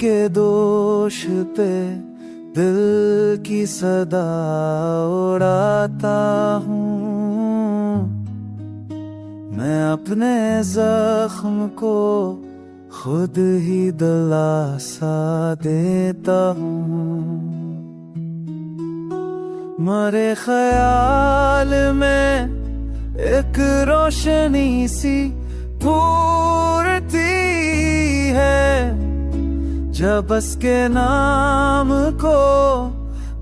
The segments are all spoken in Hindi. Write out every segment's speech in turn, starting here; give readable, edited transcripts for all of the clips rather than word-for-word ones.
के दोष पे दिल की सदा उड़ाता हूँ। मैं अपने जख्म को खुद ही दिलासा देता हूँ। मरे ख्याल में एक रोशनी सी फूटती है, जब उसके नाम को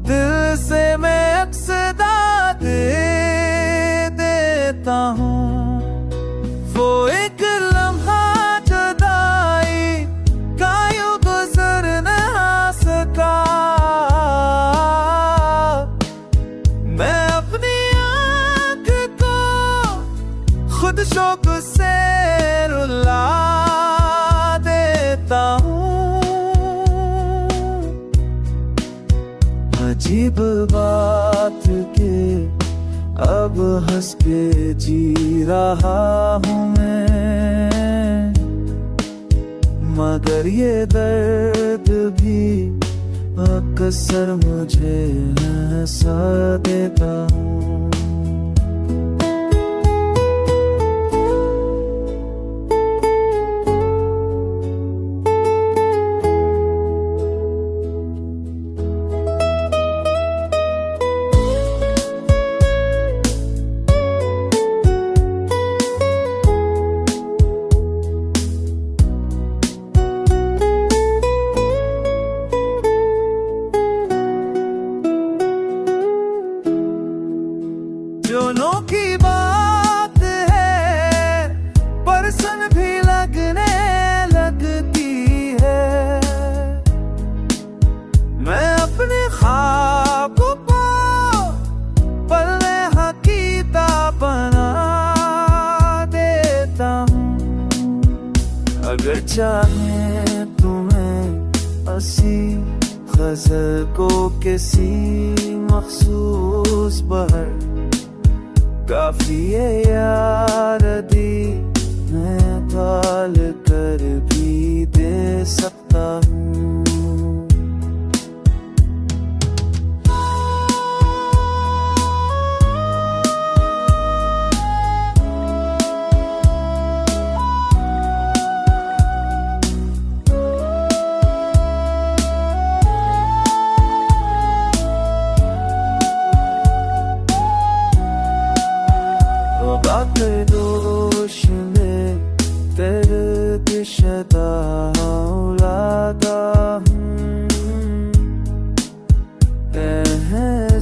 दिल से मैं सदा दे देता हूँ। वो एक लम्हा जुदाई का यूं गुजर न सका, मैं अपनी आँख को खुद शौक से रुला देता हूँ। अजीब बात के अब हंस के जी रहा हूँ मैं, मगर ये दर्द भी अक्सर मुझे हंसा देता हूँ। दोनों की बात है पर सन भी लगने लगती है। मैं अपने ख्वाब को पल हकीकत बना देता हूँ। अगर चाहे तुम्हें असी गज़ल को किसी मखसूस बहर काफी है यार दी, मैं ताल कर भी दे सकता हूँ। दोष में तेरे दिशा औलादा हूँ,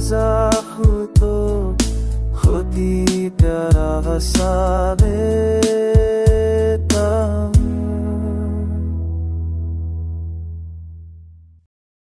जाखू तो खुद ही प्यारा हंसा दे।